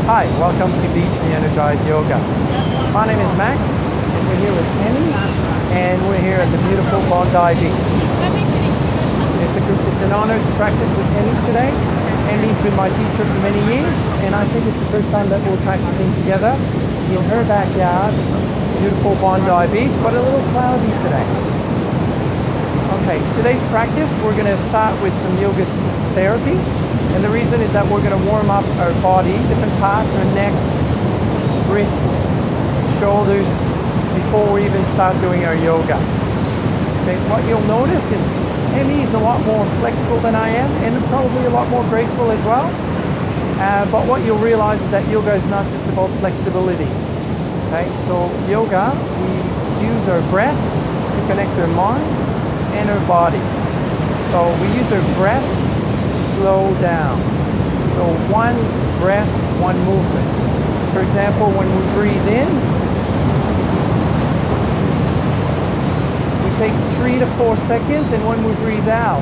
Hi, welcome to Beach Re-Energise Yoga. My name is Max, and we're here with Emee, and we're here at the beautiful Bondi Beach. It's an honor to practice with Emee today. Emee's been my teacher for many years, and I think it's the first time that we're practicing together in her backyard, beautiful Bondi Beach, but a little cloudy today. Okay, today's practice, we're going to start with some yoga therapy. And the reason is that we're going to warm up our body, different parts, our neck, wrists, shoulders, before we even start doing our yoga. Okay, what you'll notice is Emee is a lot more flexible than I am, and probably a lot more graceful as well. But what you'll realize is that yoga is not just about flexibility. Okay, so yoga, we use our breath to connect our mind and our body. So we use our breath slow down. So one breath, one movement. For example, when we breathe in, we take 3 to 4 seconds, and when we breathe out,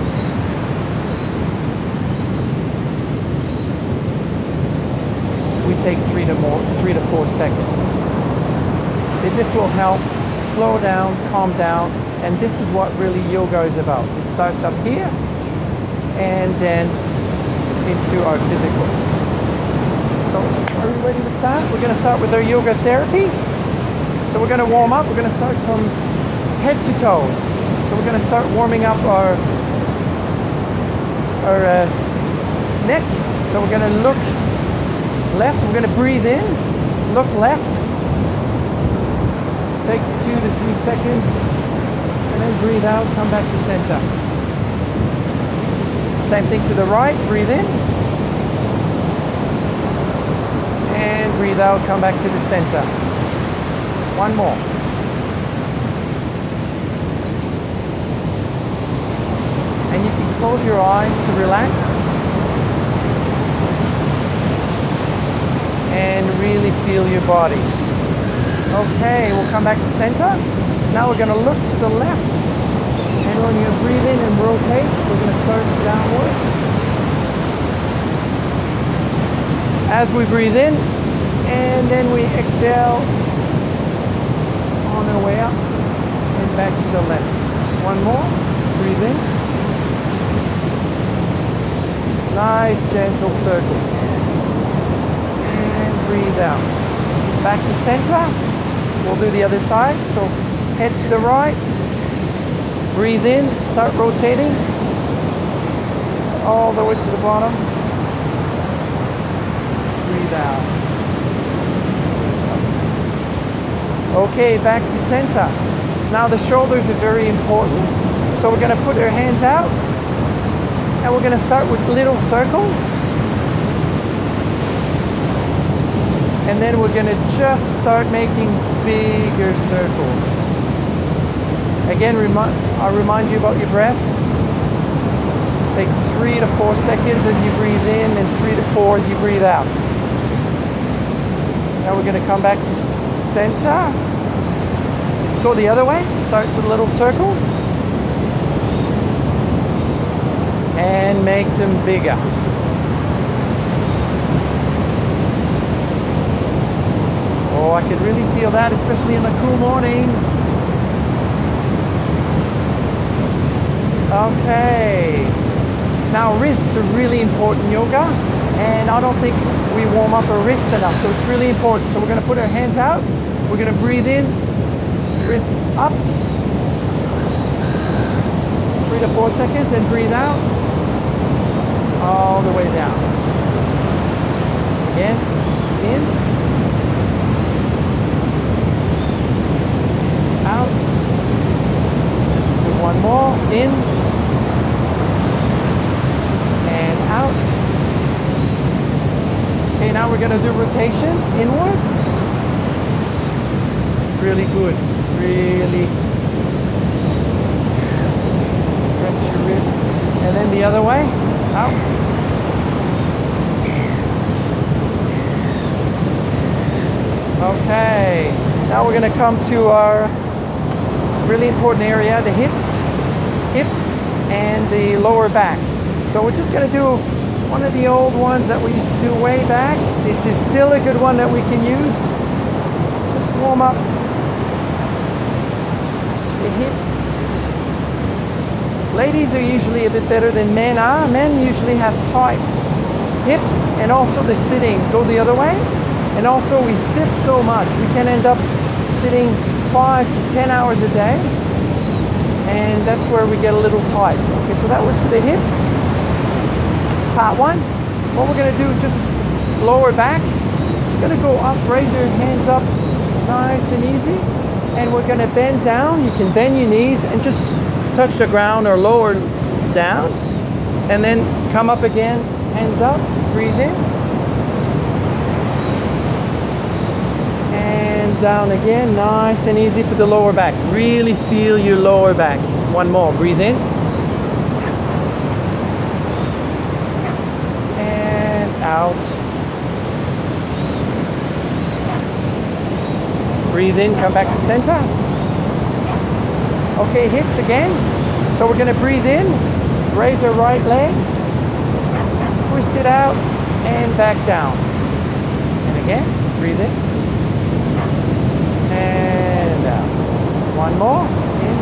we take 3 to 4 seconds. This will help slow down, calm down, and this is what really yoga is about. It starts up here and then into our physical. So are we ready to start? We're going to start with our yoga therapy. So we're going to warm up. We're going to start from head to toes. So we're going to start warming up our neck. So we're going to look left. We're going to breathe in, look left, take 2 to 3 seconds, and then breathe out, come back to center. Same thing to the right, breathe in, and breathe out, come back to the center. One more. And you can close your eyes to relax and really feel your body. Okay, we'll come back to center. Now we're going to look to the left. And when you breathe in and rotate, we're going to start downward. As we breathe in, and then we exhale on our way up and back to the left. One more. Breathe in. Nice gentle circle. And breathe out. Back to center. We'll do the other side. So head to the right. Breathe in, start rotating all the way to the bottom. Breathe out. Okay, back to center. Now the shoulders are very important. So we're going to put our hands out and we're going to start with little circles. And then we're going to just start making bigger circles. Again, I'll remind you about your breath. Take 3 to 4 seconds as you breathe in and 3 to 4 as you breathe out. Now we're going to come back to center. Go the other way. Start with little circles. And make them bigger. Oh, I can really feel that, especially in the cool morning. Okay, now wrists are really important in yoga, and I don't think we warm up our wrists enough, so it's really important. So we're going to put our hands out, we're going to breathe in, wrists up, 3 to 4 seconds, and breathe out, all the way down. Again, in, out, let's do one more, in, out. Okay, now we're going to do rotations inwards. It's really good. Really stretch your wrists. And then the other way. Out. Okay. Now we're going to come to our really important area, the hips and the lower back. So we're just going to do one of the old ones that we used to do way back. This is still a good one that we can use. Just warm up the hips. Ladies are usually a bit better than men are. Men usually have tight hips, and also the sitting go the other way. And also we sit so much. We can end up sitting 5 to 10 hours a day, and that's where we get a little tight. Okay, so that was for the hips, part one. What we're going to do is just lower back. Just going to go up, raise your hands up nice and easy, and we're going to bend down. You can bend your knees and just touch the ground or lower down, and then come up again, hands up, breathe in, and down again, nice and easy for the lower back. Really feel your lower back. One more, breathe in, and out. Breathe in, come back to center. Okay, hips again. So we're going to breathe in, raise our right leg, twist it out, and back down. And again, breathe in, and out. One more, in.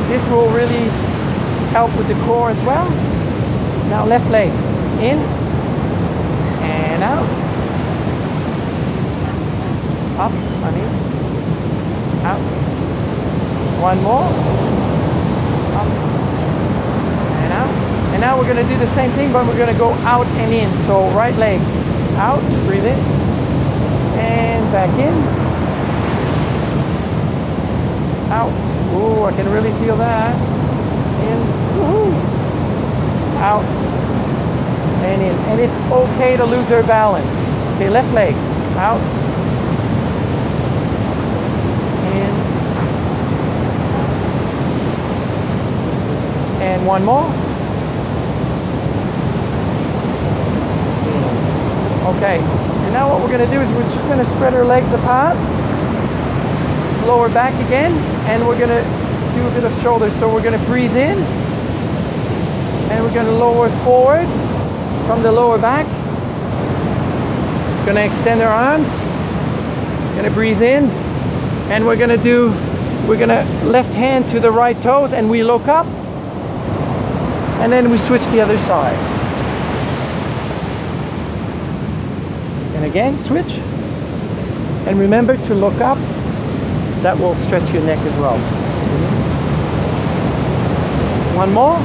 This will really help with the core as well. Now left leg, in, and out. Up, out. One more, up, and out. And now we're going to do the same thing, but we're going to go out and in. So right leg, out, breathe in, and back in, out. Ooh, I can really feel that. In, woohoo, out, and in. And it's okay to lose our balance. Okay, left leg, out, and one more. Okay, and now what we're going to do is we're just going to spread our legs apart, lower back again, and we're going to do a bit of shoulders. So we're going to breathe in, and we're going to lower forward from the lower back. Going to extend our arms, going to breathe in, and we're going to left hand to the right toes, and we look up. And then we switch the other side. And again, switch. And remember to look up. That will stretch your neck as well. One more.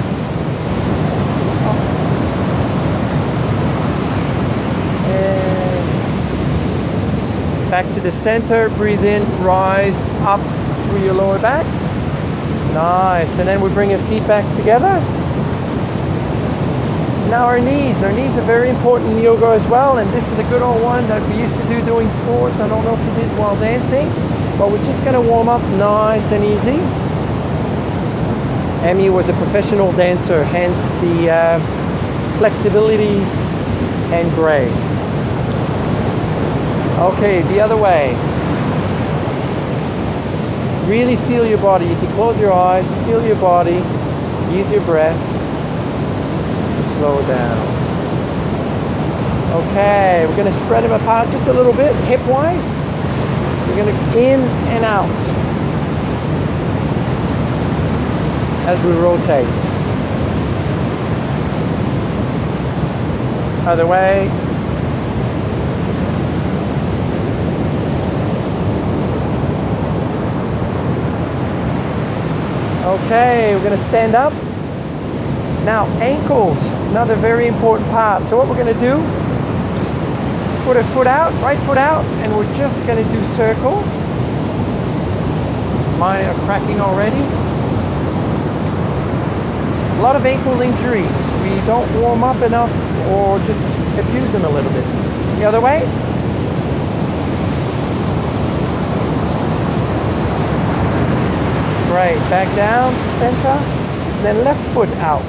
And back to the center. Breathe in, rise up through your lower back. Nice. And then we bring your feet back together. Now our knees are very important in yoga as well, and this is a good old one that we used to do doing sports. I don't know if you did while dancing, but we're just going to warm up nice and easy. Emee was a professional dancer, hence the flexibility and grace. Okay, the other way. Really feel your body. You can close your eyes, feel your body, use your breath. Slow down. Okay, we're going to spread them apart just a little bit, hip-wise. We're going to in and out as we rotate. Other way. Okay, we're going to stand up. Now, ankles, another very important part. So what we're going to do, just put a foot out, right foot out, and we're just going to do circles. Mine are cracking already. A lot of ankle injuries. We don't warm up enough or just abuse them a little bit. The other way. Great, back down to center, then left foot out.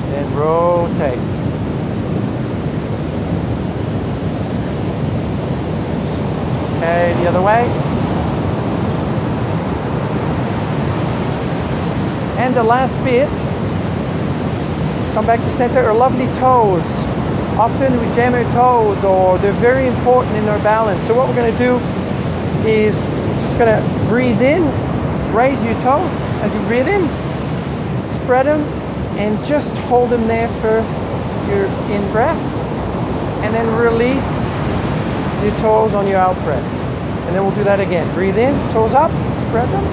Then rotate. Okay, the other way. And the last bit, Come back to center. Our lovely toes. Often we jam our toes, or they're very important in our balance. So what we're going to do is just going to breathe in, raise your toes as you breathe in, spread them, and just hold them there for your in breath, and then release your toes on your out breath. And then we'll do that again. Breathe in, toes up, spread them,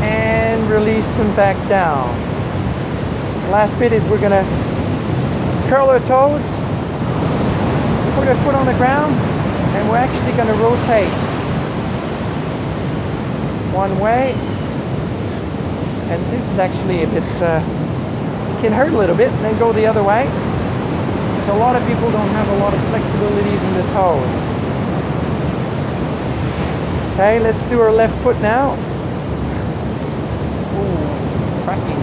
and release them back down. Last bit is we're going to curl our toes, put our foot on the ground, and we're actually going to rotate one way. And this is actually a bit, it can hurt a little bit, and then go the other way. So a lot of people don't have a lot of flexibilities in the toes. Okay, let's do our left foot now. Just, ooh, cracking.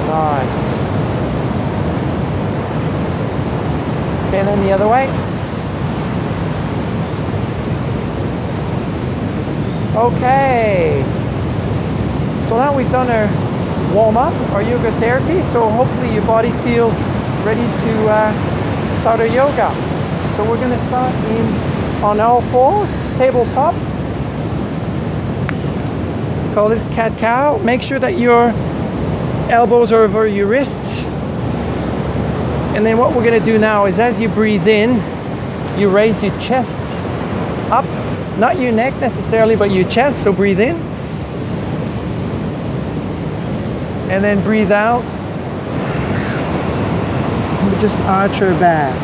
Nice. Okay, and then the other way. Okay. So now we've done our warm up, our yoga therapy. So hopefully your body feels ready to start our yoga. So we're going to start on all fours, tabletop. Call this cat cow. Make sure that your elbows are over your wrists. And then what we're going to do now is, as you breathe in, you raise your chest up, not your neck necessarily, but your chest. So breathe in, and then breathe out. We just arch our back.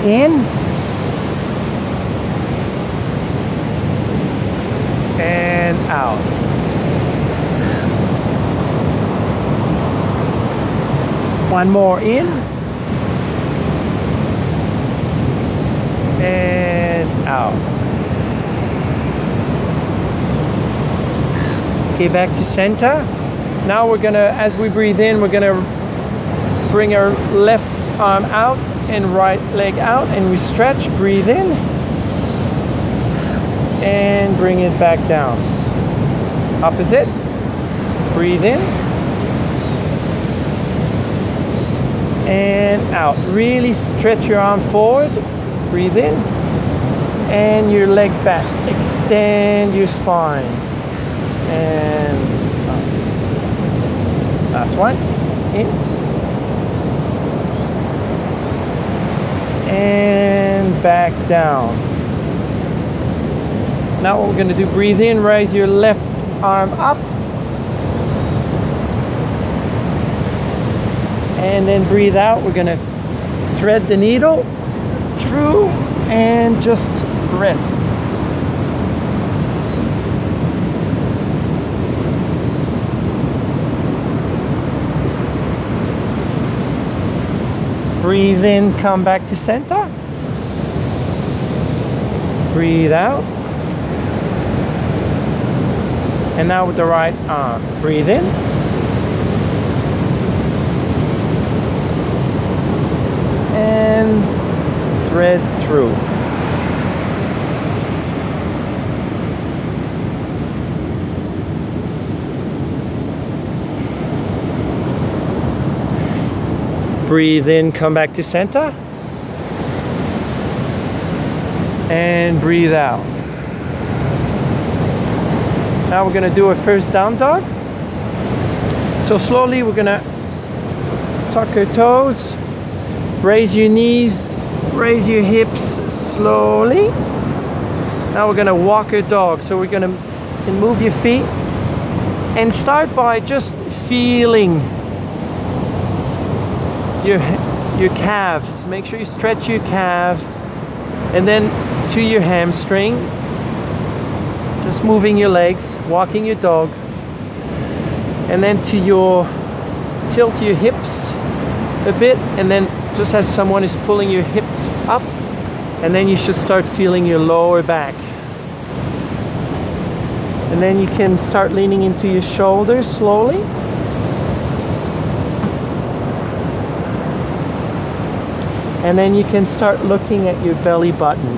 In and out. One more, in and out. Okay, back to center. Now we're gonna, as we breathe in, we're gonna bring our left arm out and right leg out, and we stretch. Breathe in and bring it back down. Opposite. Breathe in and out. Really stretch your arm forward. Breathe in and your leg back. Extend your spine and up. Last one. In and back down. Now what we're going to do, breathe in, raise your left arm up, and then breathe out. We're going to thread the needle through and just rest. Breathe in, come back to center. Breathe out. And now with the right arm, breathe in. And thread through. Breathe in, come back to center. And breathe out. Now we're going to do a first down dog. So slowly we're going to tuck our toes, raise your knees, raise your hips slowly. Now we're going to walk our dog. So we're going to move your feet and start by just feeling your calves. Make sure you stretch your calves, and then to your hamstring. Just moving your legs, walking your dog, and then to tilt your hips a bit, and then just as someone is pulling your hips up, and then you should start feeling your lower back. And then you can start leaning into your shoulders slowly. And then you can start looking at your belly button.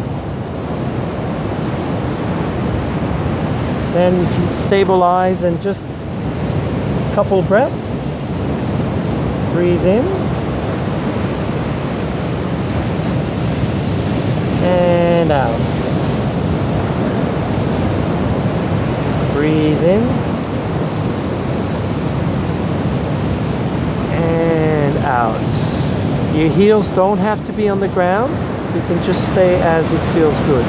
Then if you stabilize and just a couple breaths. Breathe in. And out. Breathe in. And out. Your heels don't have to be on the ground. You can just stay as it feels good.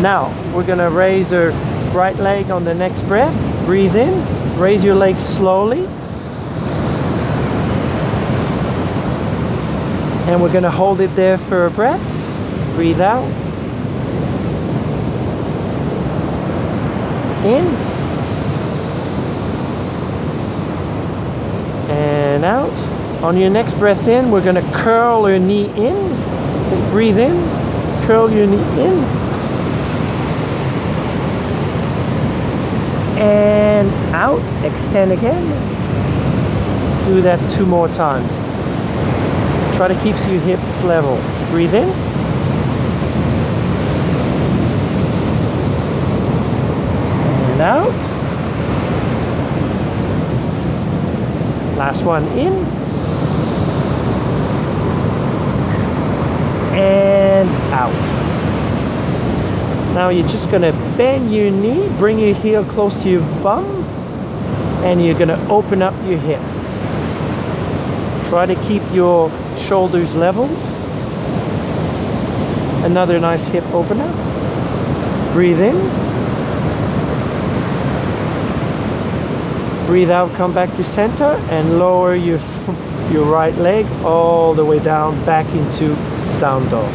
Now, we're going to raise our right leg on the next breath. Breathe in. Raise your leg slowly. And we're going to hold it there for a breath. Breathe out. In. And out. On your next breath in, we're going to curl your knee in. Breathe in. Curl your knee in. And out. Extend again. Do that 2 more times. Try to keep your hips level. Breathe in. And out. Last one in. And out. Now you're just going to bend your knee, bring your heel close to your bum, and you're going to open up your hip. Try to keep your shoulders leveled. Another nice hip opener. Breathe in. Breathe out, come back to center, and lower your right leg all the way down, back into down dog.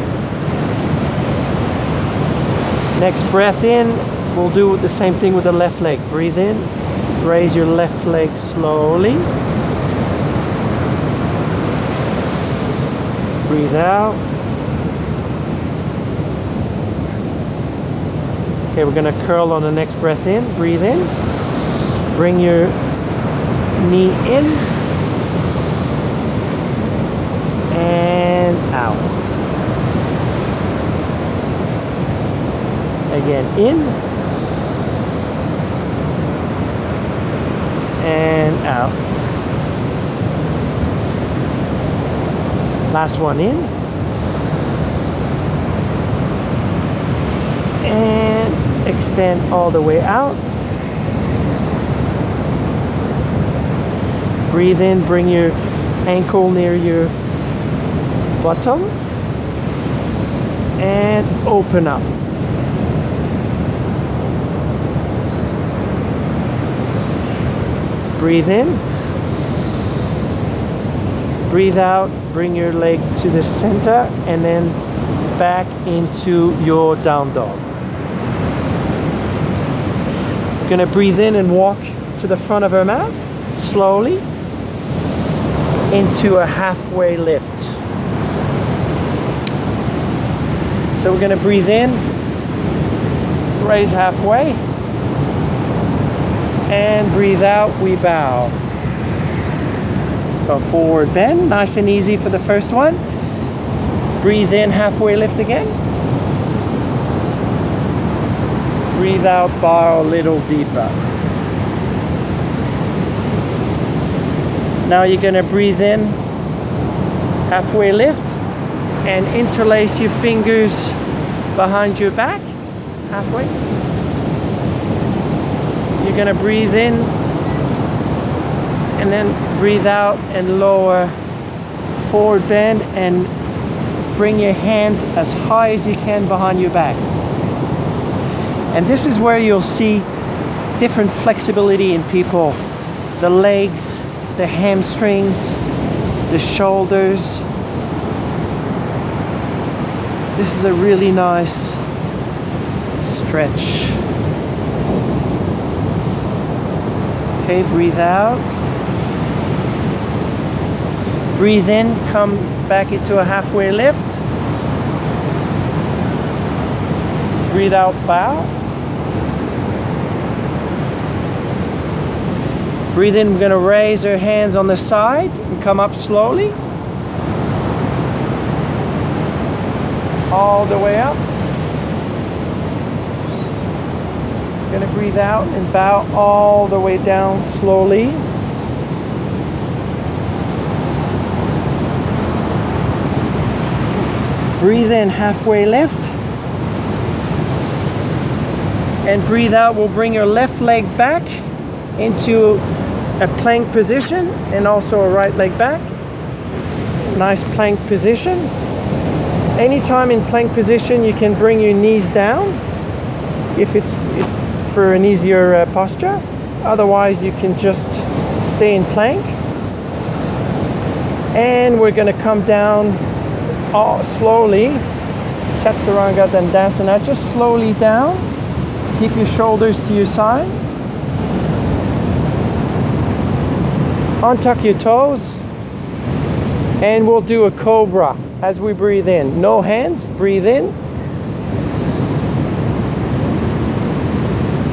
Next breath in, we'll do the same thing with the left leg. Breathe in, raise your left leg slowly. Breathe out. Okay, we're going to curl on the next breath in. Breathe in. Bring your knee in. And out. Again, in. And out. Last one in. And extend all the way out. Breathe in, bring your ankle near your bottom. And open up. Breathe in. Breathe out, bring your leg to the center and then back into your down dog. We're going to breathe in and walk to the front of our mat, slowly, into a halfway lift. So we're going to breathe in, raise halfway, and breathe out, we bow. Go forward bend, nice and easy for the first one. Breathe in, halfway lift again. Breathe out, bow a little deeper. Now you're going to breathe in, halfway lift, and interlace your fingers behind your back, halfway. You're going to breathe in, and then breathe out and lower, forward bend, and bring your hands as high as you can behind your back. And this is where you'll see different flexibility in people. The legs, the hamstrings, the shoulders. This is a really nice stretch. Okay, breathe out. Breathe in, come back into a halfway lift. Breathe out, bow. Breathe in, we're going to raise our hands on the side and come up slowly. All the way up. We're going to breathe out and bow all the way down slowly. Breathe in halfway lift. And breathe out. We'll bring your left leg back into a plank position and also a right leg back. Nice plank position. Anytime in plank position, you can bring your knees down if for an easier posture. Otherwise, you can just stay in plank. And we're going to come down slowly. Chaturanga Dandasana. Just slowly down. Keep your shoulders to your side. Untuck your toes. And we'll do a cobra as we breathe in. No hands, breathe in.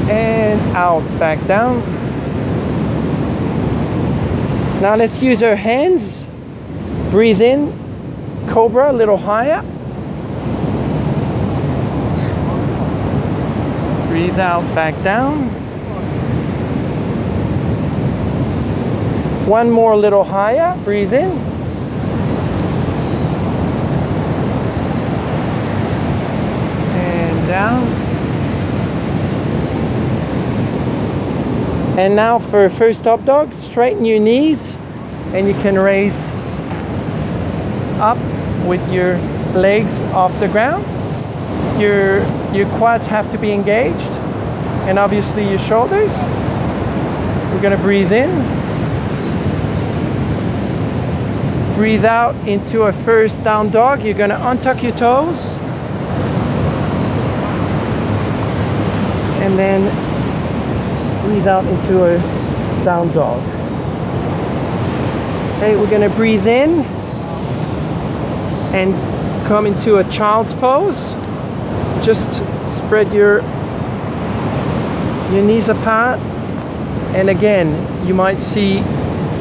And out, back down. Now let's use our hands. Breathe in, cobra, a little higher. Breathe out, back down. One more little higher, breathe in. Down. And now for first up dog, straighten your knees and you can raise up with your legs off the ground. Your quads have to be engaged and obviously your shoulders. We're going to breathe in. Breathe out into a first down dog. You're going to untuck your toes. And then breathe out into a down dog. Okay, we're going to breathe in and come into a child's pose. Just spread your knees apart. And again, you might see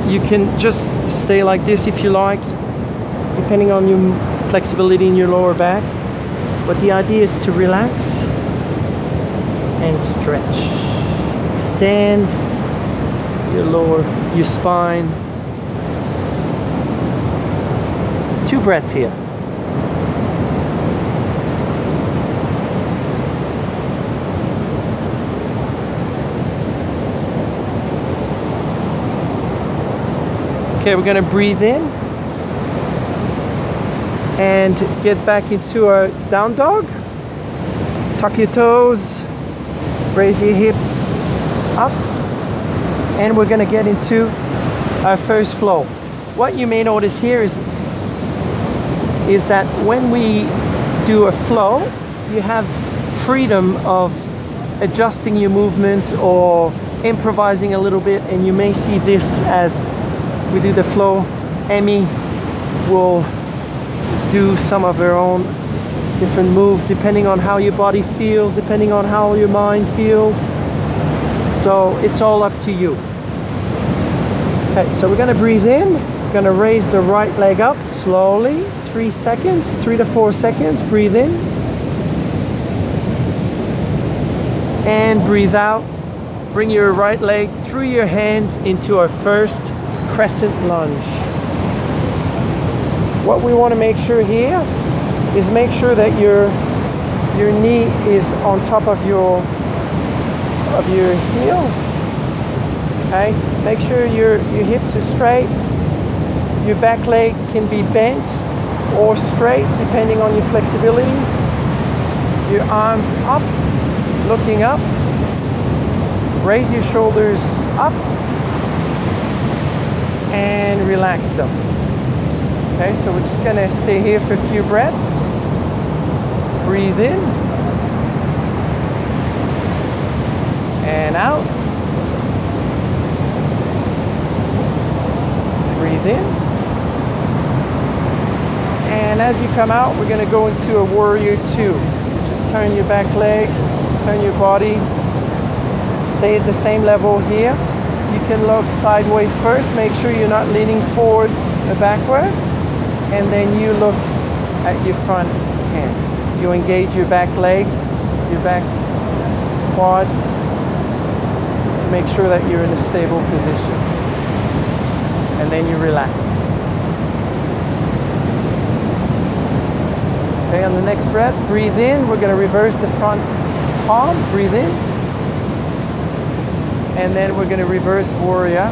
you can just stay like this if you like, depending on your flexibility in your lower back. But the idea is to relax and stretch. Extend your spine. 2 breaths here. Okay, we're going to breathe in and get back into a down dog. Tuck your toes. Raise your hips up, and we're going to get into our first flow. What you may notice here is that when we do a flow, you have freedom of adjusting your movements or improvising a little bit, and you may see this as we do the flow. Emee will do some of her own different moves depending on how your body feels, depending on how your mind feels. So it's all up to you. Okay, so we're going to breathe in. We're going to raise the right leg up slowly. 3 seconds, 3 to 4 seconds. Breathe in. And breathe out. Bring your right leg through your hands into our first crescent lunge. What we want to make sure here is make sure that your knee is on top of your heel. Okay, make sure your hips are straight. Your back leg can be bent or straight depending on your flexibility. Your arms up, looking up. Raise your shoulders up and relax them. Okay, so we're just going to stay here for a few breaths. Breathe in and out. Breathe in. And as you come out, we're going to go into a warrior 2. Just turn your back leg, turn your body. Stay at the same level here. You can look sideways first. Make sure you're not leaning forward or backward. And then you look at your front hand. You engage your back leg, your back quads, make sure that you're in a stable position. And then you relax. Okay, on the next breath, breathe in. We're going to reverse the front palm. Breathe in. And then we're going to reverse warrior.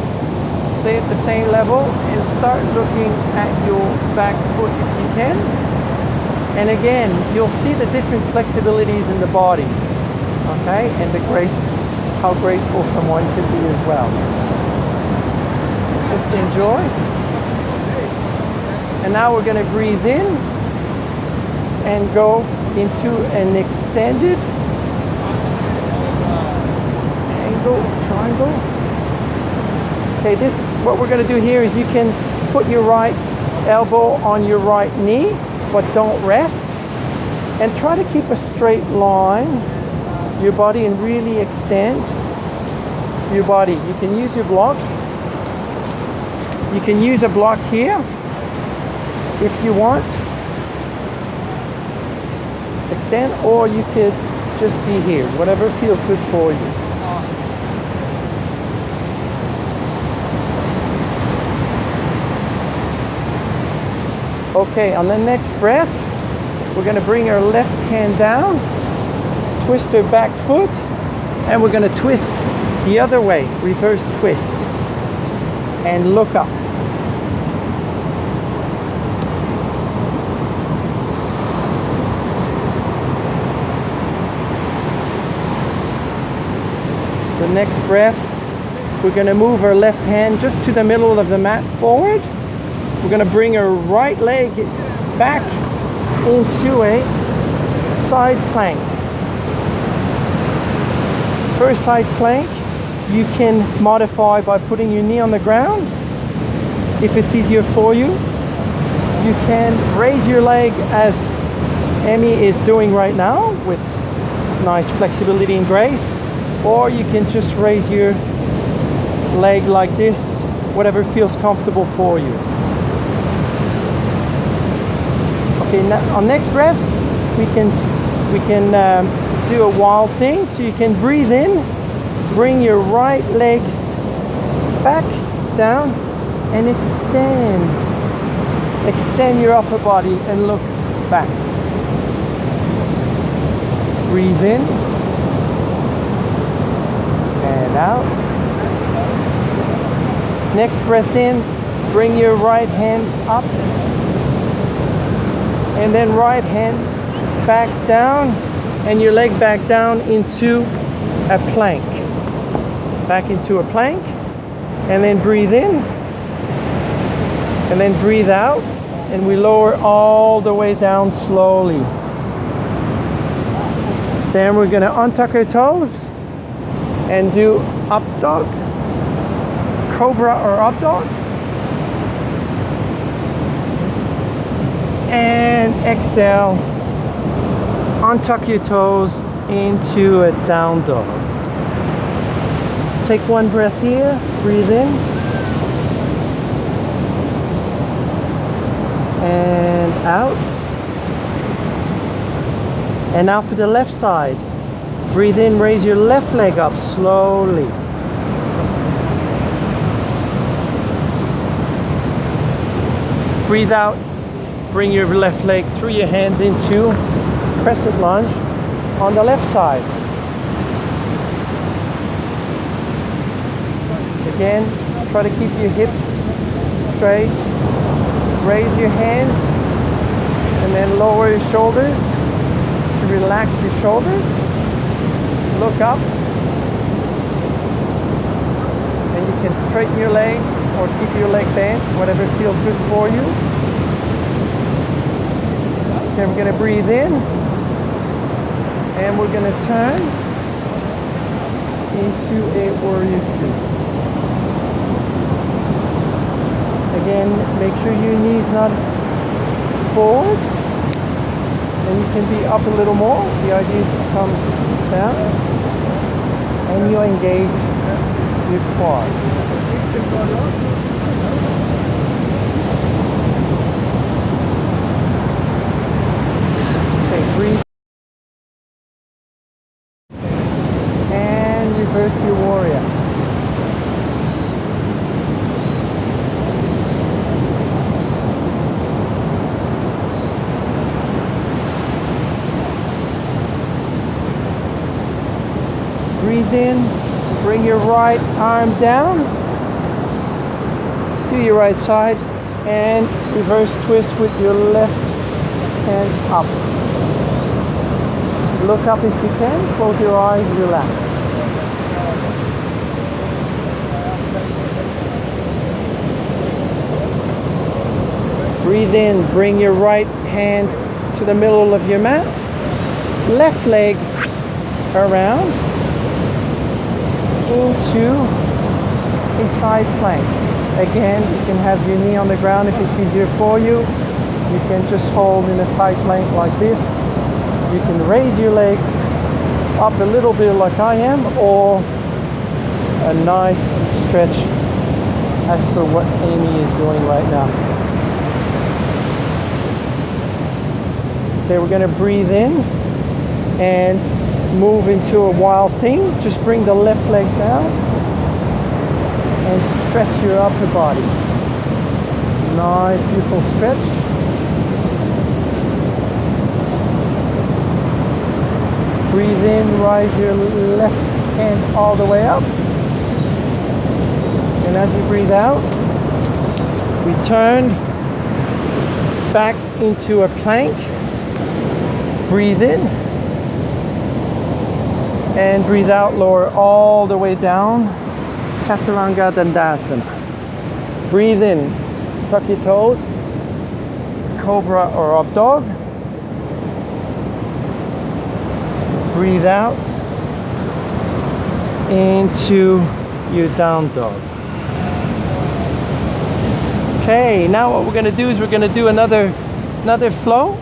Stay at the same level and start looking at your back foot if you can. And again, you'll see the different flexibilities in the bodies. Okay, and the how graceful someone can be as well. Just enjoy. And now we're going to breathe in and go into an extended angle, triangle. Okay, what we're going to do here is you can put your right elbow on your right knee, but don't rest. And try to keep a straight line, your body, and really extend your body. You can use your block. You can use a block here if you want. Extend, or you could just be here, whatever feels good for you. Okay, on the next breath, we're going to bring our left hand down, twist our back foot, and we're going to twist the other way, reverse twist, and look up. The next breath, we're going to move our left hand just to the middle of the mat forward. We're going to bring our right leg back into a side plank. First side plank, you can modify by putting your knee on the ground. If it's easier for you, you can raise your leg as Emee is doing right now with nice flexibility and grace. Or you can just raise your leg like this, whatever feels comfortable for you. Okay, now on next breath, we can do a wild thing. So you can breathe in, bring your right leg back down, and extend your upper body and look back. Breathe in and out. Next breath in, bring your right hand up, and then right hand back down, and your leg back down into a plank. Back into a plank, and then breathe in, and then breathe out, and we lower all the way down slowly. Then we're going to untuck our toes and do up dog, cobra or up dog, and exhale, untuck your toes into a down dog. Take one breath here, breathe in, and out. And now for the left side, breathe in, raise your left leg up slowly. Breathe out, bring your left leg through your hands into crescent lunge on the left side. Again, try to keep your hips straight. Raise your hands and then lower your shoulders to relax your shoulders. Look up, and you can straighten your leg or keep your leg bent, whatever feels good for you. Okay, we're going to breathe in, and we're going to turn into a warrior two. Again, make sure your knee's not forward, and you can be up a little more. The idea is to come down, and you engage your quad. Okay, breathe. And reverse your warrior. Breathe in, bring your right arm down to your right side and reverse twist with your left hand up. Look up if you can, close your eyes, relax. Breathe in, bring your right hand to the middle of your mat, left leg around into a side plank. Again, you can have your knee on the ground if it's easier for you. You can just hold in a side plank like this. You can raise your leg up a little bit like I am, or a nice stretch as per what Amy is doing right now. Okay, we're going to breathe in and move into a wild thing. Just bring the left leg down and stretch your upper body. Nice, beautiful stretch. Breathe in, rise your left hand all the way up. And as you breathe out, return back into a plank. Breathe in and breathe out, lower all the way down, Chaturanga Dandasana. Breathe in, tuck your toes, cobra or up dog. Breathe out into your down dog. Okay, now what we're going to do is we're going to do another flow,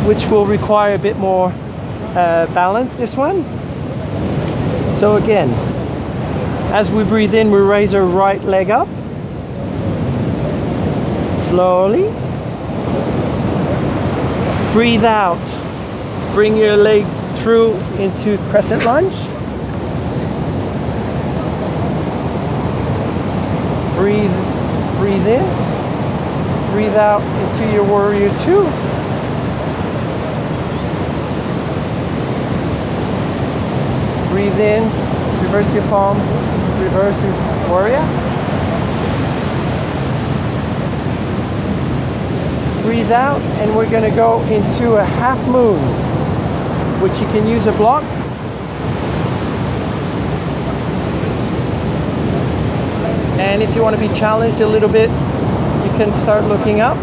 which will require a bit more balance, this one. So again, as we breathe in, we raise our right leg up. Slowly. Breathe out. Bring your leg through into crescent lunge. Breathe in. Breathe out into your warrior two. Breathe in, reverse your palm, reverse your warrior. Breathe out, and we're going to go into a half moon, which you can use a block. And if you want to be challenged a little bit, you can start looking up.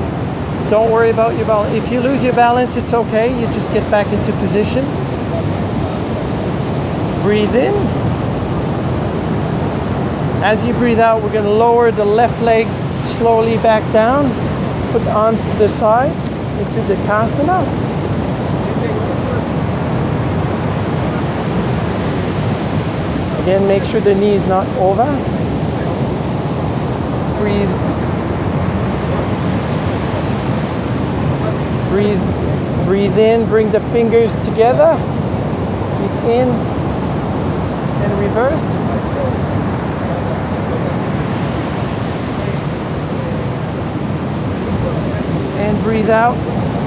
Don't worry about your balance. If you lose your balance, it's okay. You just get back into position. Breathe in. As you breathe out, we're going to lower the left leg slowly back down. Put the arms to the side into the Dasana. Again, make sure the knee is not over. Breathe in, bring the fingers together. Breathe in and reverse. And breathe out,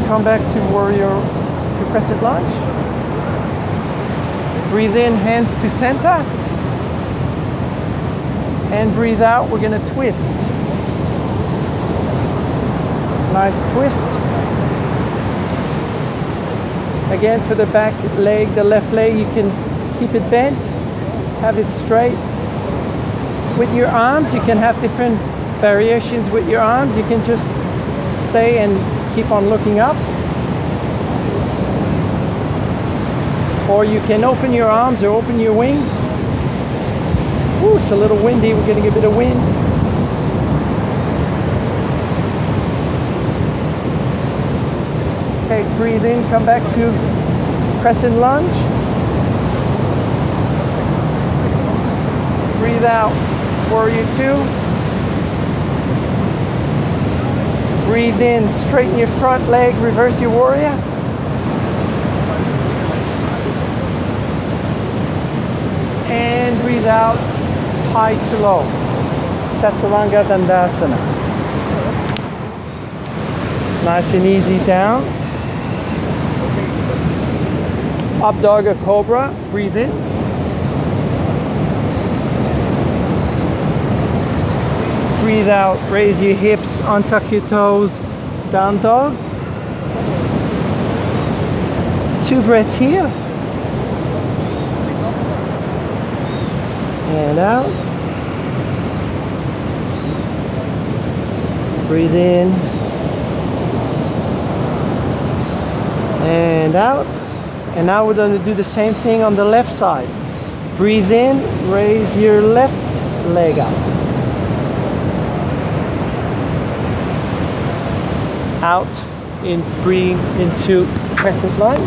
come back to warrior to crescent lunge. Breathe in, hands to center. And breathe out, we're going to twist. Nice twist. Again, for the back leg, the left leg, you can keep it bent, have it straight. With your arms, you can have different variations with your arms. You can just stay and keep on looking up. Or you can open your arms or open your wings. Ooh, it's a little windy. We're getting a bit of wind. Okay, breathe in, come back to crescent lunge. Breathe out, warrior two. Breathe in, straighten your front leg, reverse your warrior. And breathe out, high to low, Chaturanga Dandasana. Nice and easy down. Up dog or cobra, breathe in. breathe out, raise your hips, untuck your toes, down dog. 2 breaths here. And out. Breathe in. And out. And now we're going to do the same thing on the left side. Breathe in, raise your left leg up. Out, in breathing into crescent lunge.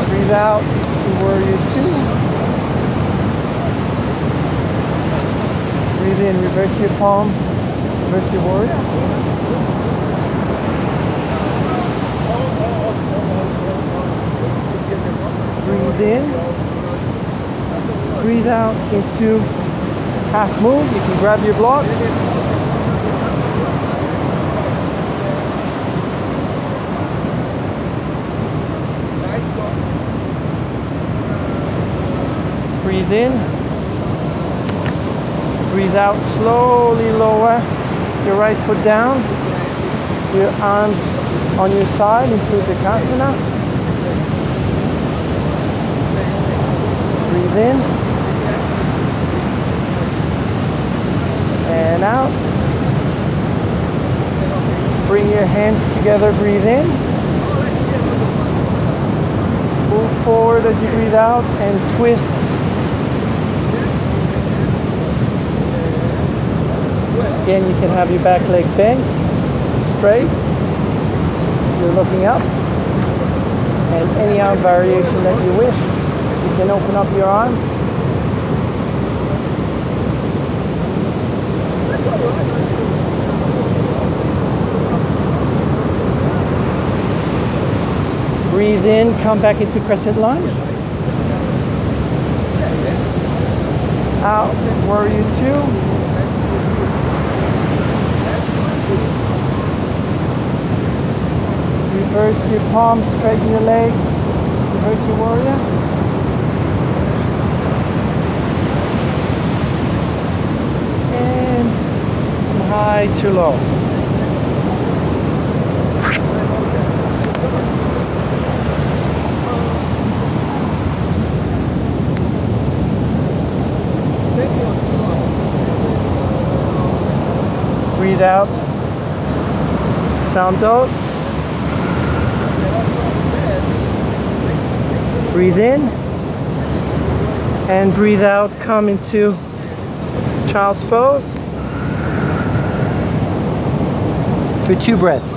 Breathe out to warrior 2. Breathe in, reverse your palm, reverse your warrior. Breathe in, breathe out into half move. You can grab your block. Breathe in, breathe out, slowly lower your right foot down, your arms on your side into Vikasana. Breathe in and out. Bring your hands together, breathe in. Move forward as you breathe out and twist. Again, you can have your back leg bent, straight. You're looking up. And any arm variation that you wish. You can open up your arms. Breathe in, come back into crescent lunge. Out, warrior 2. Reverse your palms, straighten your leg. Reverse your warrior. High to low. Breathe out. Down dog. Breathe in. And breathe out. Come into child's pose. For 2 breaths.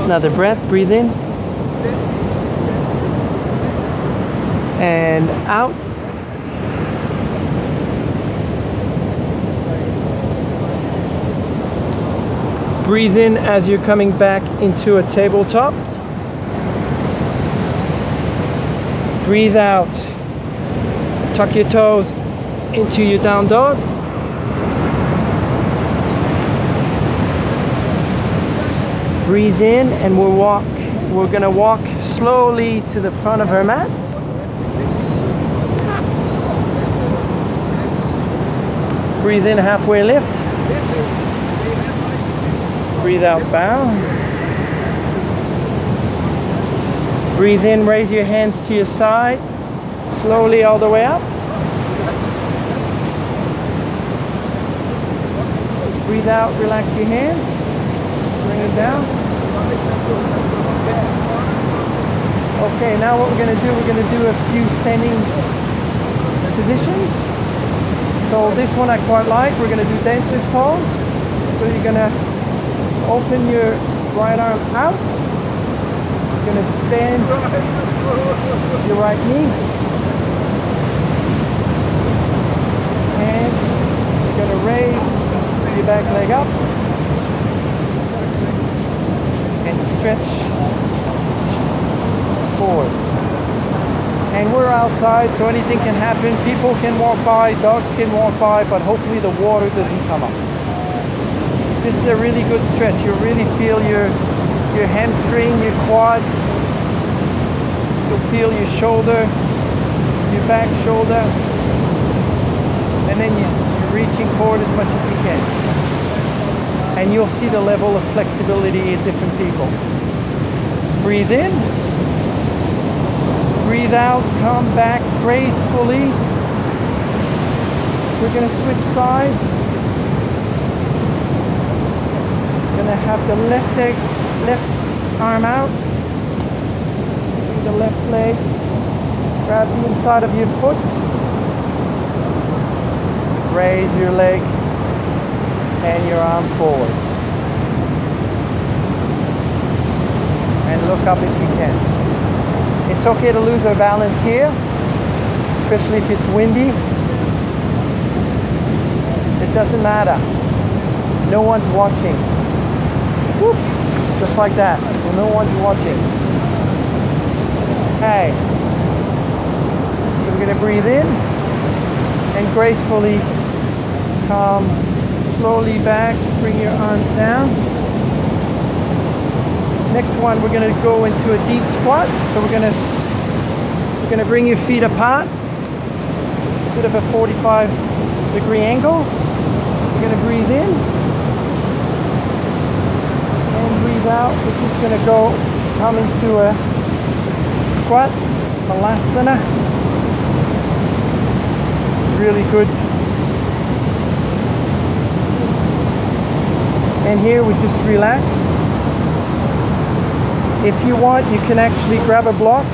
Another breath, breathe in. And out. Breathe in as you're coming back into a tabletop. Breathe out. Tuck your toes into your down dog. Breathe in and we're gonna walk slowly to the front of our mat. Breathe in, halfway lift. Breathe out, bow. Breathe in, raise your hands to your side. Slowly all the way up. Breathe out, relax your hands. Bring it down. Okay, now what we're going to do a few standing positions. So this one I quite like. We're going to do dancer's pose. So you're going to open your right arm out. You're going to bend your right knee. And you're going to raise your back leg up. And stretch And we're outside, so anything can happen. People can walk by, dogs can walk by, but hopefully the water doesn't come up. This is a really good stretch. You really feel your hamstring, your quad. You'll feel your shoulder, your back shoulder. And then you're reaching forward as much as you can. And you'll see the level of flexibility in different people. Breathe in. Breathe out, come back gracefully. We're going to switch sides. Going to have the left arm out. The left leg. Grab the inside of your foot. Raise your leg and your arm forward. And look up if you can. It's okay to lose our balance here, especially if it's windy. It doesn't matter. No one's watching. Whoops, just like that. So no one's watching. Okay. So we're going to breathe in and gracefully come slowly back. Bring your arms down. Next one, we're going to go into a deep squat. So we're going to bring your feet apart. Bit of a 45-degree angle. We're going to breathe in and breathe out. We're just going to come into a squat, Balasana. It's really good. And here we just relax. If you want, you can actually grab a block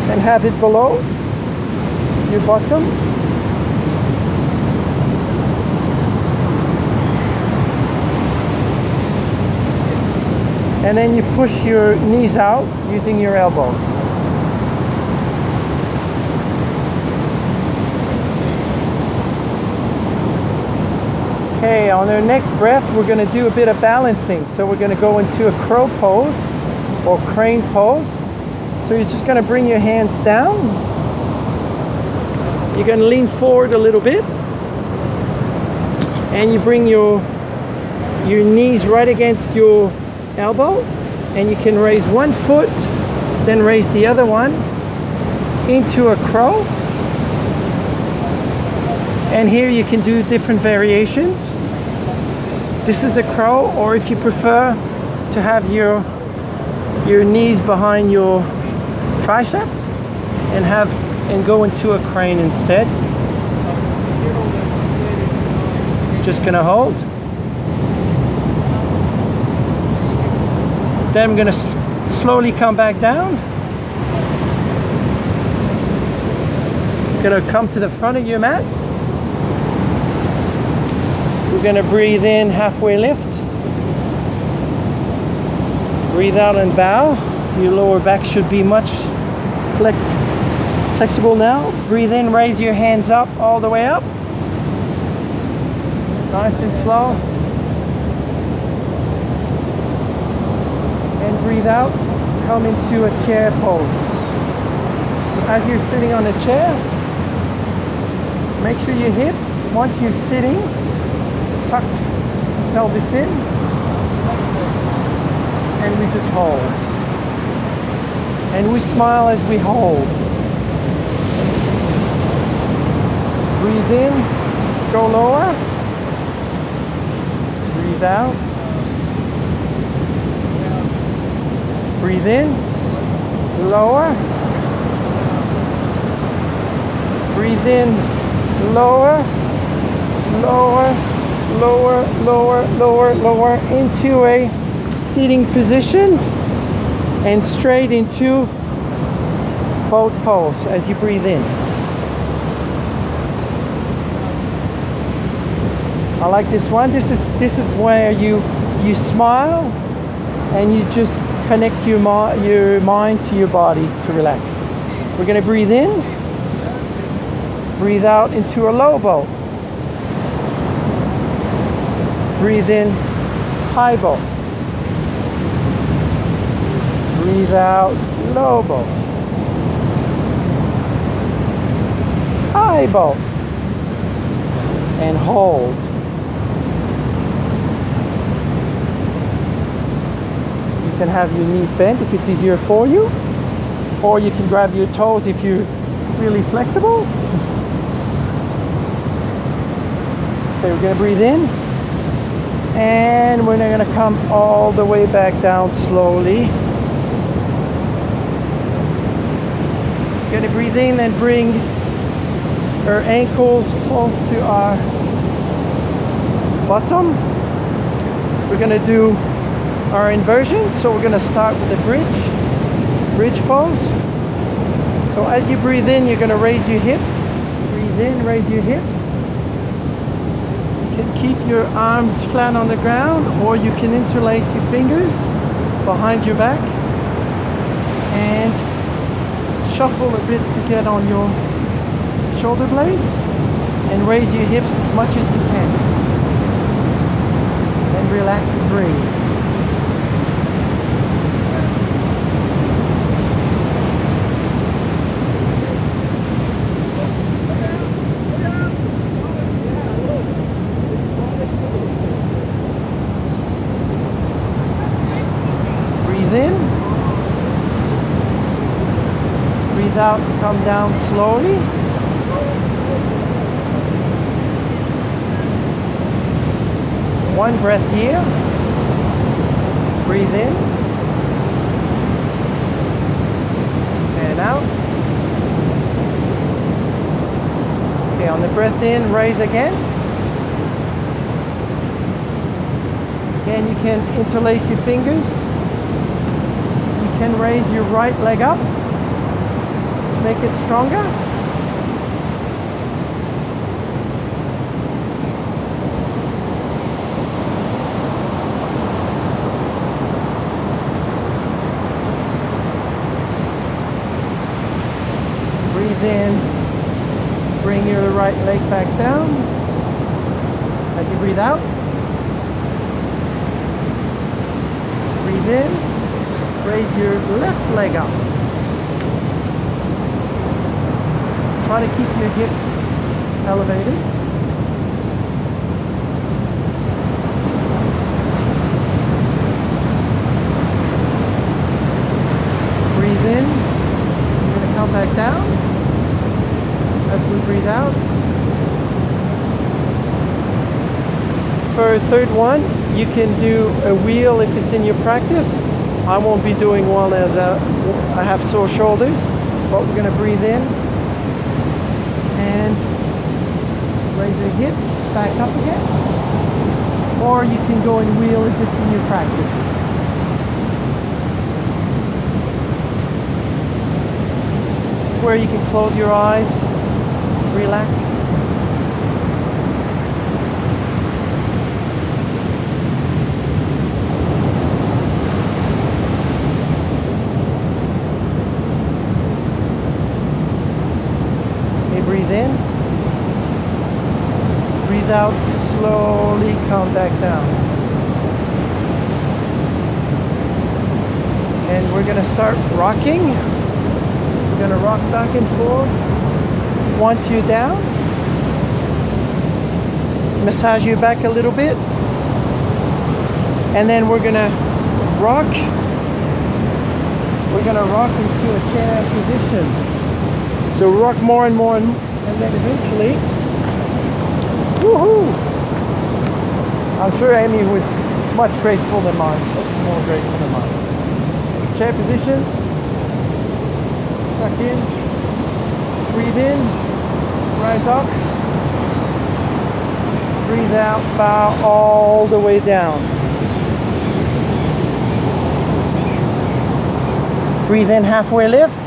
and have it below your bottom. And then you push your knees out using your elbows. Okay, on our next breath, we're going to do a bit of balancing. So we're going to go into a crow pose or crane pose. So you're just going to bring your hands down. You're going to lean forward a little bit. And you bring your knees right against your elbow. And you can raise one foot, then raise the other one into a crow. And here you can do different variations. This is the crow, or if you prefer to have your knees behind your triceps and go into a crane instead. Just gonna hold. Then I'm gonna slowly come back down. Gonna come to the front of your mat. We're gonna breathe in, halfway lift. Breathe out and bow. Your lower back should be much flexible now. Breathe in, raise your hands up, all the way up. Nice and slow. And breathe out, come into a chair pose. So as you're sitting on a chair, make sure your hips, once you're sitting, tuck pelvis in, and we just hold. And we smile as we hold. Breathe in, go lower. Breathe out. Breathe in, lower. Breathe in, lower, lower, lower, lower, lower, lower into a sitting position and straight into boat pose as you breathe in. I like this one. This is where you smile and you just connect your mind to your body to relax. We're going to breathe in, breathe out into a low boat. Breathe in, high boat. Breathe out, low boat. eyeball. And hold. You can have your knees bent if it's easier for you, or you can grab your toes if you're really flexible. Okay, we're going to breathe in, and we're going to come all the way back down slowly. We're going to breathe in and bring our ankles close to our bottom. We're going to do our inversions, so we're going to start with the bridge pose. So as you breathe in, you're going to raise your hips. Breathe in, raise your hips. You can keep your arms flat on the ground, or you can interlace your fingers behind your back and shuffle a bit to get on your shoulder blades, and raise your hips as much as you can. And relax and breathe. In, breathe out, come down slowly. One breath here. Breathe in and out. Okay, on the breath in, raise again. Again, you can interlace your fingers. Can raise your right leg up to make it stronger. Breathe in, bring your right leg back down. As you breathe out, breathe in. Raise your left leg up. Try to keep your hips elevated. Breathe in. You're going to come back down as we breathe out. For a third one, you can do a wheel if it's in your practice. I won't be doing one as I have sore shoulders, but we're going to breathe in and raise your hips back up again. Or you can go and wheel if it's in your practice. This is where you can close your eyes, relax. Breathe in, breathe out, slowly come back down. And we're going to start rocking. We're going to rock back and forth. Once you're down, massage your back a little bit. And then we're going to rock. We're going to rock into a chair position. So rock more and more, and then eventually, woohoo! I'm sure Emee was much graceful than mine, much more graceful than mine. Chair position, tuck in, breathe in, rise up, breathe out, bow all the way down. Breathe in, halfway lift.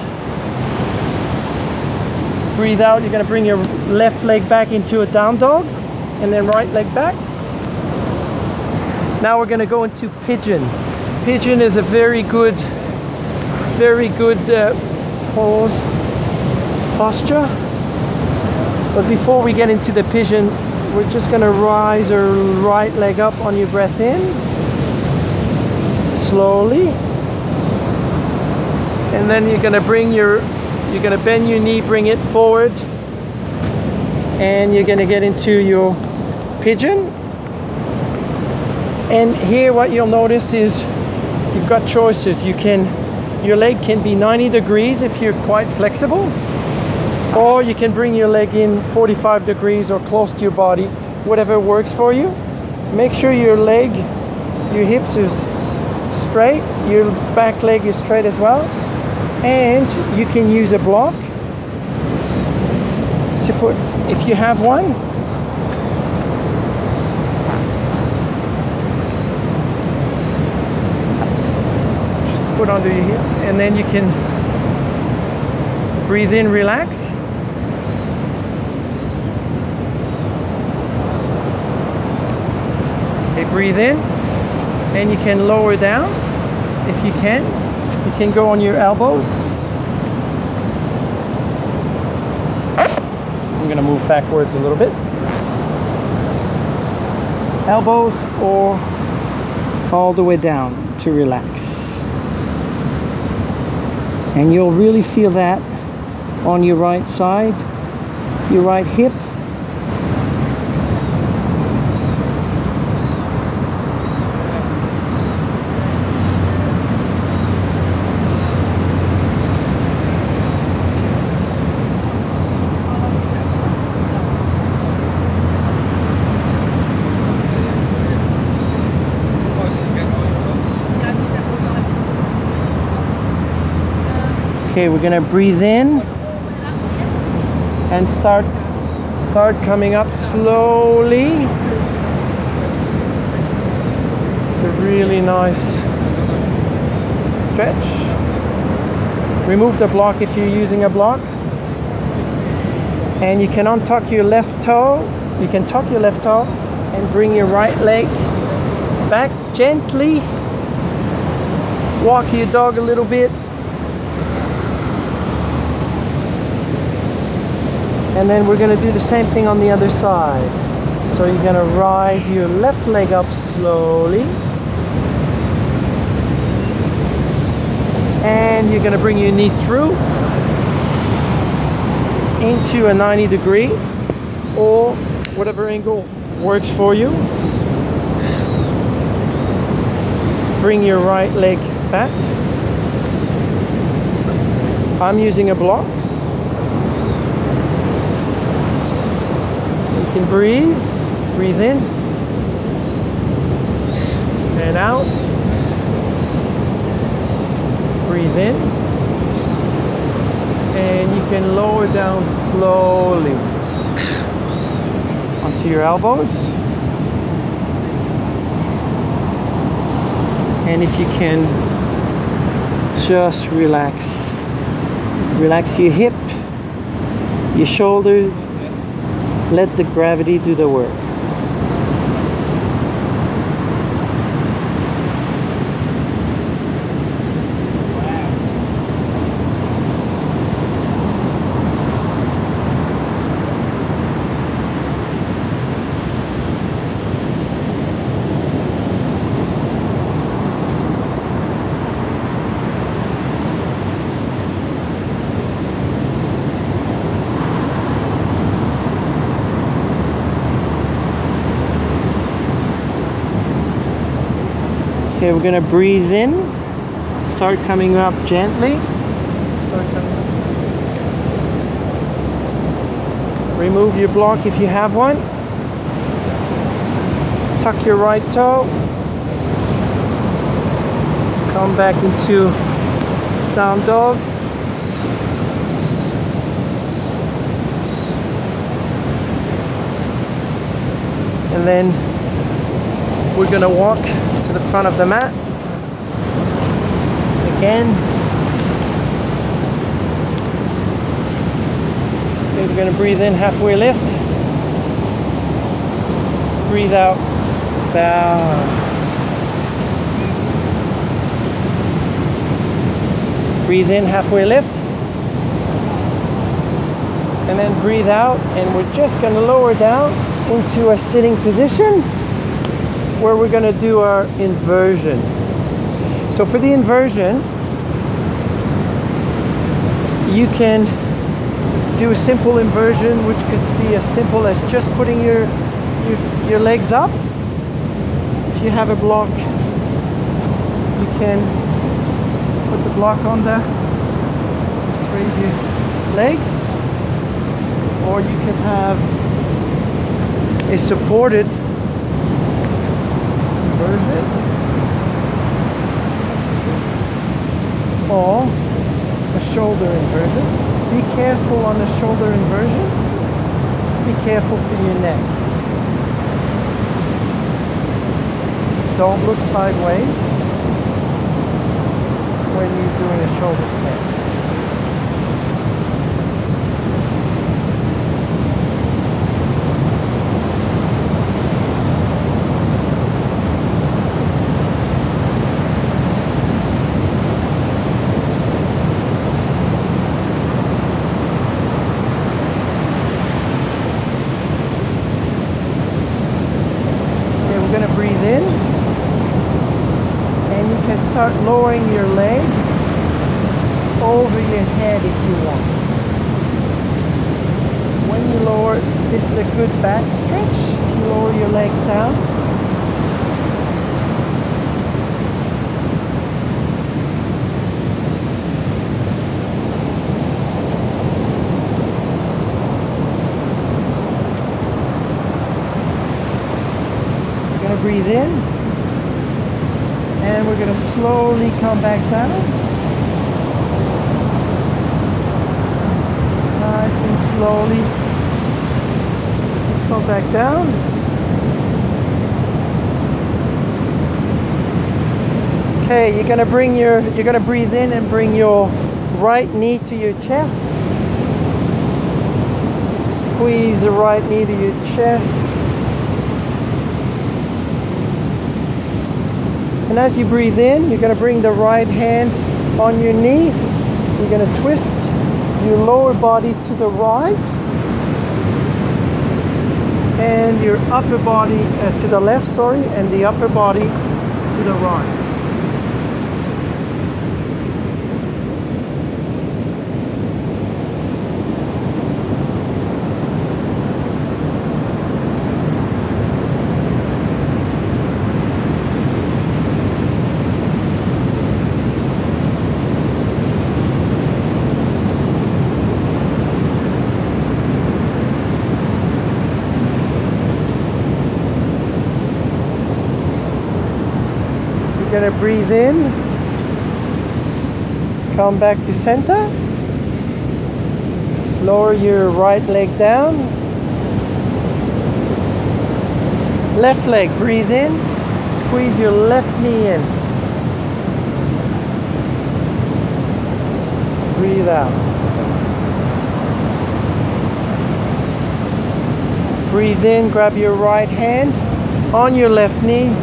Breathe out, you're going to bring your left leg back into a down dog, and then right leg back. Now we're going to go into pigeon. Pigeon is a very good posture. But before we get into the pigeon, we're just going to rise our right leg up on your breath in, slowly. And then you're going to bring your, you're going to bend your knee, bring it forward, and you're going to get into your pigeon. And here what you'll notice is you've got choices. Your leg can be 90 degrees if you're quite flexible, or you can bring your leg in 45 degrees or close to your body, whatever works for you. Make sure your hips is straight, your back leg is straight as well, and you can use a block to put, if you have one. Just put under your hip, and then you can breathe in, relax. Okay, breathe in, and you can lower down if you can. You can go on your elbows. I'm going to move backwards a little bit. Elbows or all the way down to relax. And you'll really feel that on your right side, your right hip. Okay, we're gonna breathe in and start coming up slowly. It's a really nice stretch. Remove the block if you're using a block. And you can untuck your left toe. You can tuck your left toe and bring your right leg back gently. Walk your dog a little bit. And then we're going to do the same thing on the other side. So you're going to rise your left leg up slowly. And you're going to bring your knee through into a 90 degree or whatever angle works for you. Bring your right leg back. I'm using a block. You can breathe in and out, breathe in, and you can lower down slowly onto your elbows. And if you can, just relax your hip, your shoulders. Let the gravity do the work. Okay, we're gonna breathe in, start coming up gently. Remove your block if you have one. Tuck your right toe. Come back into down dog. And then we're gonna walk to the front of the mat again. Okay, we're going to breathe in, halfway lift, breathe out, bow, breathe in, halfway lift, and then breathe out, and we're just going to lower down into a sitting position where we're going to do our inversion. So for the inversion, you can do a simple inversion, which could be as simple as just putting your legs up. If you have a block, you can put the block on there. Just raise your legs, or you can have a supported inversion, or a shoulder inversion. Be careful on the shoulder inversion. Just be careful for your neck. Don't look sideways when you're doing a shoulder stand. Breathe in, and you can start lowering your legs over your head if you want. When you lower, this is a good back stretch. You lower your legs down. Breathe in, and we're going to slowly come back down. Nice and slowly come back down. Okay, you're going to breathe in and bring your right knee to your chest. Squeeze the right knee to your chest. And as you breathe in, you're going to bring the right hand on your knee. You're going to twist your lower body to the right and your upper body to the left, and the upper body to the right. You're going to breathe in, come back to center, lower your right leg down, left leg, breathe in, squeeze your left knee in, breathe out, breathe in, grab your right hand on your left knee,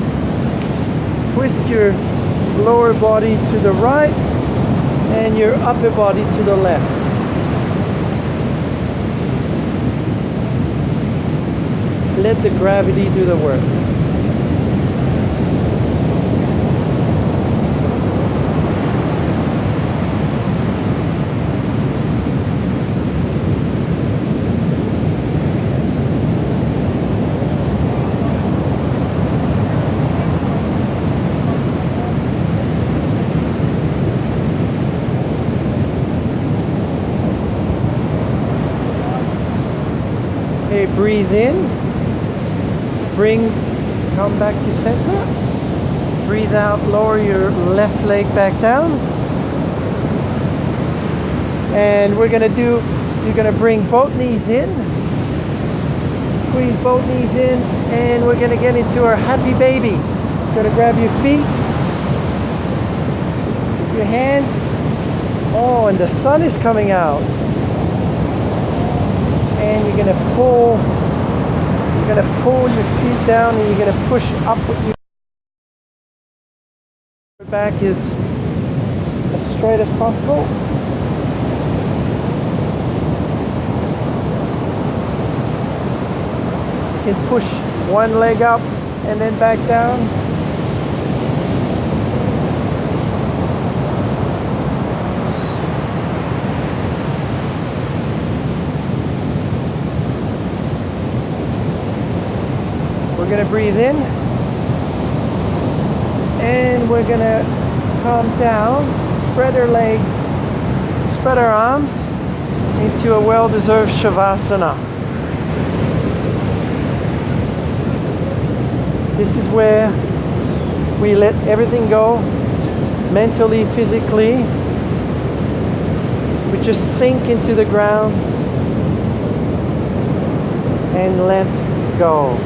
twist your lower body to the right and your upper body to the left. Let the gravity do the work. Okay, breathe in, come back to center, breathe out, lower your left leg back down, and you're going to bring both knees in, squeeze both knees in, and we're going to get into our happy baby. You're going to grab your feet, your hands, oh, and the sun is coming out. And you're going to pull your feet down, and you're going to push up with your back is as straight as possible. You can push one leg up and then back down. going to breathe in, and we're going to calm down, spread our legs, spread our arms into a well-deserved Shavasana. This is where we let everything go, mentally, physically. We just sink into the ground and let go.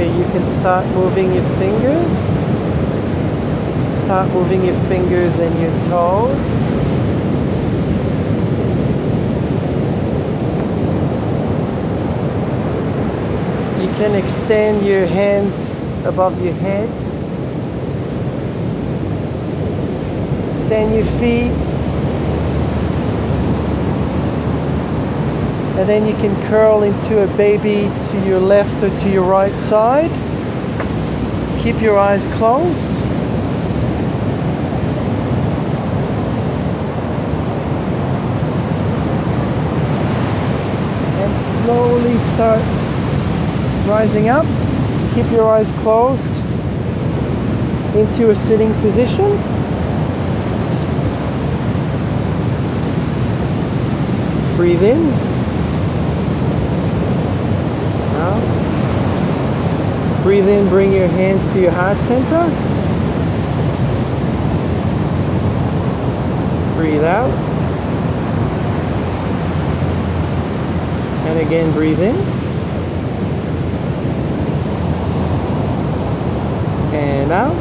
You can start moving your fingers. Start moving your fingers and your toes. You can extend your hands above your head. Extend your feet. And then you can curl into a baby to your left or to your right side. Keep your eyes closed. And slowly start rising up. Keep your eyes closed into a sitting position. Breathe in. Breathe in, bring your hands to your heart center. Breathe out. And again, breathe in. And out.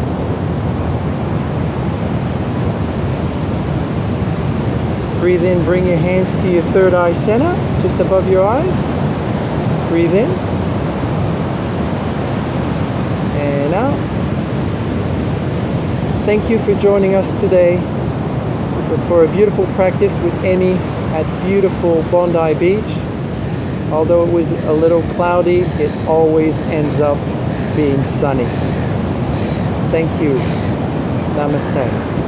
Breathe in, bring your hands to your third eye center, just above your eyes. Breathe in. And out. Thank you for joining us today for a beautiful practice with Emee at beautiful Bondi Beach. Although it was a little cloudy, it always ends up being sunny. Thank you. Namaste.